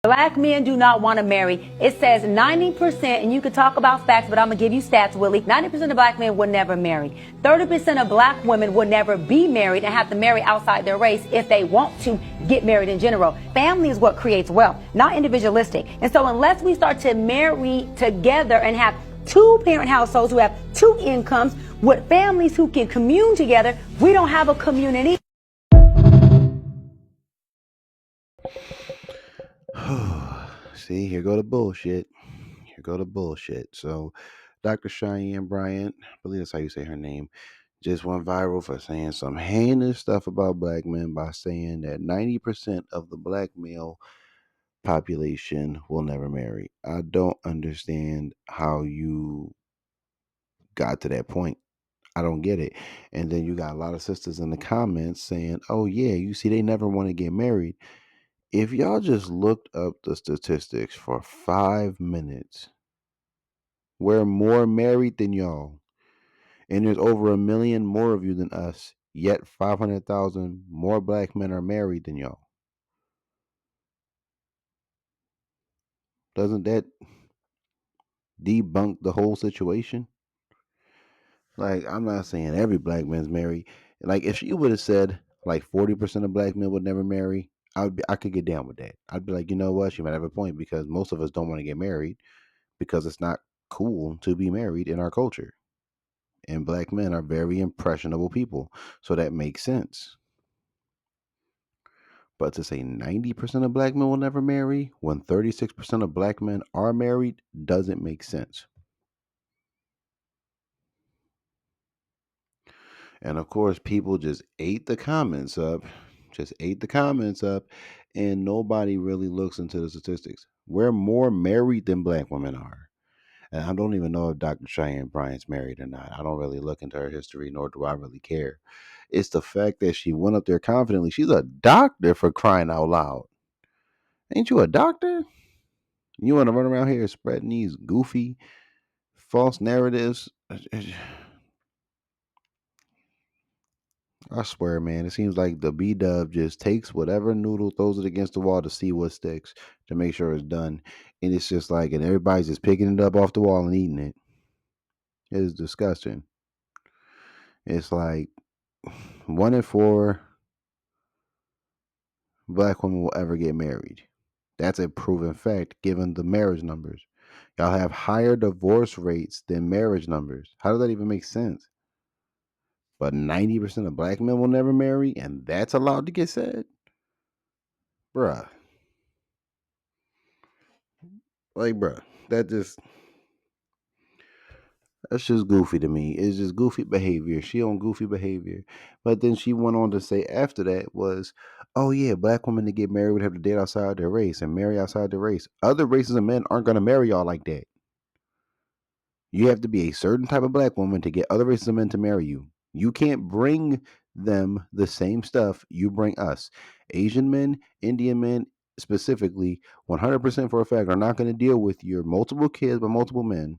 Black men do not want to marry. It says 90%, and you can talk about facts, but I'm going to give you stats, Willie. 90% of black men would never marry. 30% of black women would never be married and have to marry outside their race if they want to get married in general. Family is what creates wealth, not individualistic. And so unless we start to marry together and have two-parent households who have two incomes with families who can commune together, we don't have a community. See, here go the bullshit. Here go the bullshit. So, Dr. Cheyenne Bryant, I believe that's how you say her name, just went viral for saying some heinous stuff about black men by saying that 90% of the black male population will never marry. I don't understand how you got to that point. I don't get it. And then you got a lot of sisters in the comments saying, oh, yeah, you see, they never want to get married. If y'all just looked up the statistics for 5 minutes, we're more married than y'all. And there's over 1 million more of you than us. Yet 500,000 more black men are married than y'all. Doesn't that debunk the whole situation? Like, I'm not saying every black man's married. Like, if she would have said like 40% of black men would never marry, I could get down with that. I'd be like, you know what? She might have a point because most of us don't want to get married because it's not cool to be married in our culture. And black men are very impressionable people. So that makes sense. But to say 90% of black men will never marry when 36% of black men are married doesn't make sense. And of course, people just ate the comments up, just ate the comments up, and nobody really looks into the statistics. We're more married than black women are. And I don't even know if Dr. Cheyenne Bryant's married or not. I don't really look into her history, nor do I really care. It's the fact that she went up there confidently. She's a doctor, for crying out loud. Ain't you a doctor? You want to run around here spreading these goofy, false narratives? I swear, man, it seems like the B Dub just takes whatever noodle, throws it against the wall to see what sticks, to make sure it's done. And it's just like, and everybody's just picking it up off the wall and eating it. It is disgusting. It's like 1 in 4 black women will ever get married. That's a proven fact given the marriage numbers. Y'all have higher divorce rates than marriage numbers. How does that even make sense? But 90% of black men will never marry, and that's allowed to get said? Bruh. Like, bruh, that just that's just goofy to me. It's just goofy behavior. She on goofy behavior. But then she went on to say after that was, oh yeah, black women to get married would have to date outside their race and marry outside their race. Other races of men aren't gonna marry y'all like that. You have to be a certain type of black woman to get other races of men to marry you. You can't bring them the same stuff you bring us. Asian men, Indian men specifically, 100% for a fact, are not going to deal with your multiple kids by multiple men.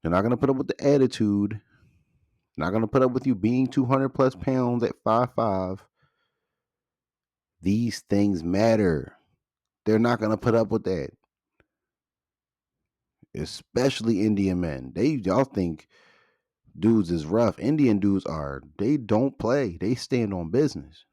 They're not going to put up with the attitude. Not going to put up with you being 200 plus pounds at 5'5". These things matter. They're not going to put up with that. Especially Indian men. Y'all think dudes is rough. Indian dudes are. They don't play. They stand on business.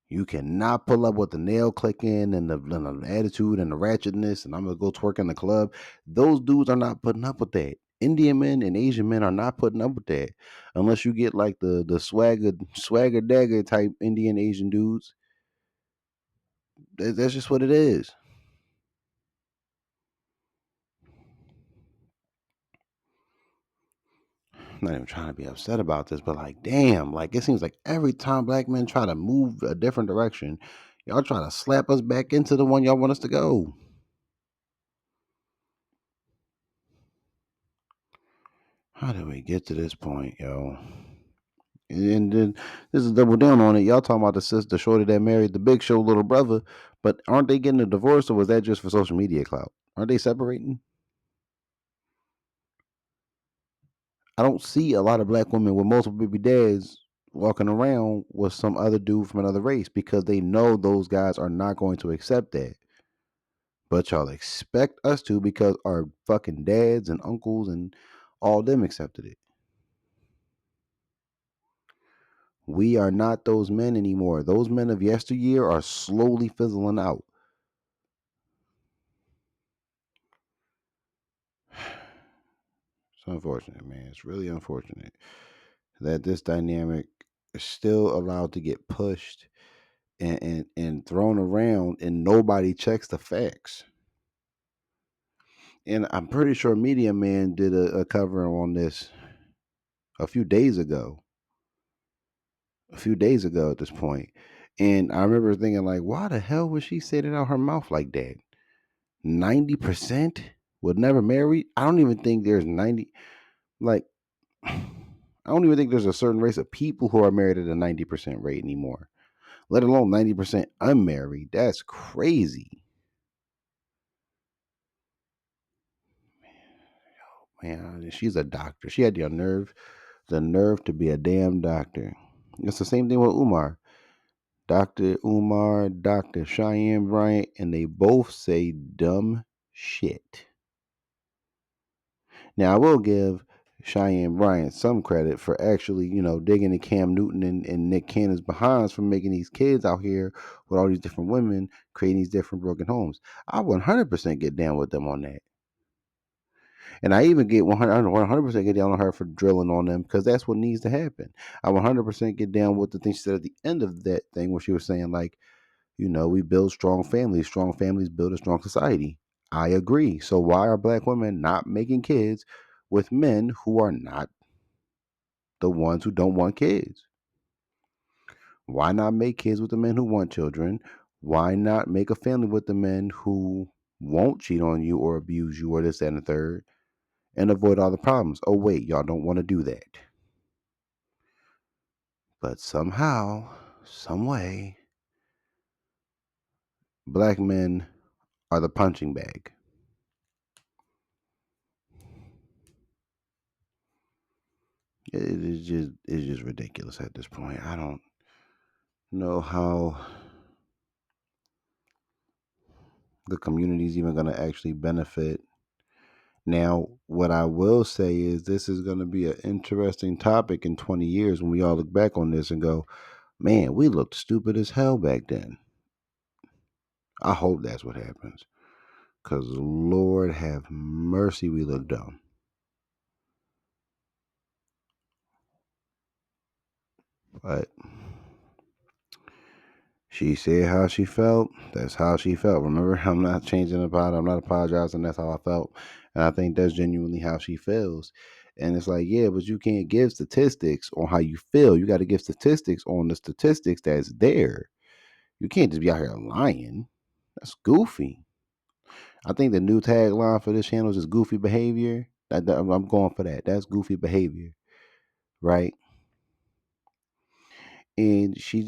You cannot pull up with the nail clicking and the attitude and the ratchetness and I'm gonna go twerk in the club. Those dudes are not putting up with that. Indian men and Asian men are not putting up with that. Unless you get like the swagger dagger type Indian Asian dudes. That's just what it is. I'm not even trying to be upset about this, but like, damn, like it seems like every time black men try to move a different direction, y'all try to slap us back into the one y'all want us to go. How did we get to this point, yo? And then this is double down on it. Y'all talking about the sister, the shorty that married the Big Show little brother, but aren't they getting a divorce, or was that just for social media clout? Aren't they separating? I don't see a lot of black women with multiple baby dads walking around with some other dude from another race because they know those guys are not going to accept that. But y'all expect us to because our fucking dads and uncles and all them accepted it. We are not those men anymore. Those men of yesteryear are slowly fizzling out. It's unfortunate, man. It's really unfortunate that this dynamic is still allowed to get pushed and thrown around and nobody checks the facts. And I'm pretty sure Media Man did a cover on this a few days ago. A few days ago at this point. And I remember thinking, like, why the hell would she say it out her mouth like that? 90% would never marry? I don't even think there's 90, like, I don't even think there's a certain race of people who are married at a 90% rate anymore, let alone 90% unmarried. That's crazy. Man, she's a doctor. She had the nerve to be a damn doctor. It's the same thing with Umar. Dr. Umar, Dr. Cheyenne Bryant, and they both say dumb shit. Now, I will give Cheyenne Bryant some credit for actually, digging in Cam Newton and Nick Cannon's behinds for making these kids out here with all these different women, creating these different broken homes. I 100% get down with them on that. And I even get 100% get down on her for drilling on them because that's what needs to happen. I 100% get down with the thing she said at the end of that thing where she was saying, like, we build strong families. Strong families build a strong society. I agree. So why are black women not making kids with men who are not the ones who don't want kids? Why not make kids with the men who want children? Why not make a family with the men who won't cheat on you or abuse you or this, that, and the third and avoid all the problems? Oh, wait, y'all don't want to do that. But somehow, some way, black men are the punching bag. It's just ridiculous at this point. I don't know how the community is even going to actually benefit. Now, what I will say is this is going to be an interesting topic in 20 years when we all look back on this and go, man, we looked stupid as hell back then. I hope that's what happens. Because, Lord have mercy, we look dumb. But she said how she felt. That's how she felt. Remember, I'm not changing about it. I'm not apologizing. That's how I felt. And I think that's genuinely how she feels. And it's like, yeah, but you can't give statistics on how you feel. You got to give statistics on the statistics that's there. You can't just be out here lying. That's goofy. I think the new tagline for this channel is just goofy behavior. I'm going for that. That's goofy behavior, right? And she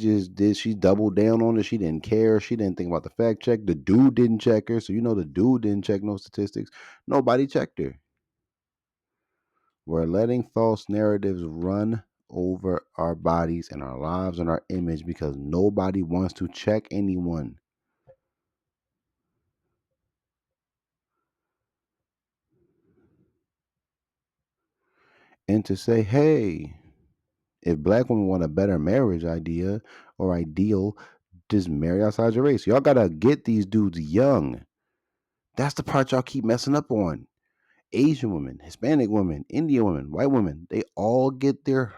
doubled down on it. She didn't care. She didn't think about the fact check. The dude didn't check her. So the dude didn't check no statistics. Nobody checked her. We're letting false narratives run over our bodies and our lives and our image because nobody wants to check anyone. And to say, hey, if black women want a better marriage idea or ideal, just marry outside your race. Y'all gotta get these dudes young. That's the part y'all keep messing up on. Asian women, Hispanic women, Indian women, white women, they all get their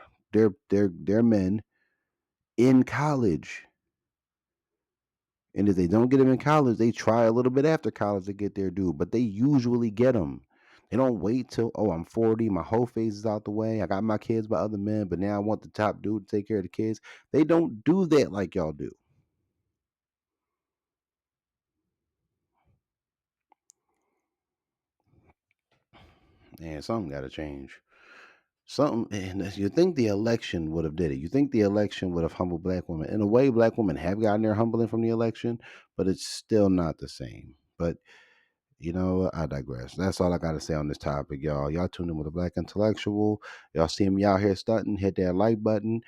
men in college. And if they don't get them in college, they try a little bit after college to get their dude, but they usually get them. They don't wait till, oh, I'm 40, my whole face is out the way. I got my kids by other men, but now I want the top dude to take care of the kids. They don't do that like y'all do. And something got to change. Something, and you think the election would have did it. You think the election would have humbled black women. In a way, black women have gotten their humbling from the election, but it's still not the same. But I digress. That's all I got to say on this topic, y'all. Y'all tune in with a black intellectual. Y'all see me out here stunting, hit that like button.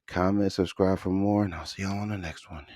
Comment, subscribe for more, and I'll see y'all on the next one.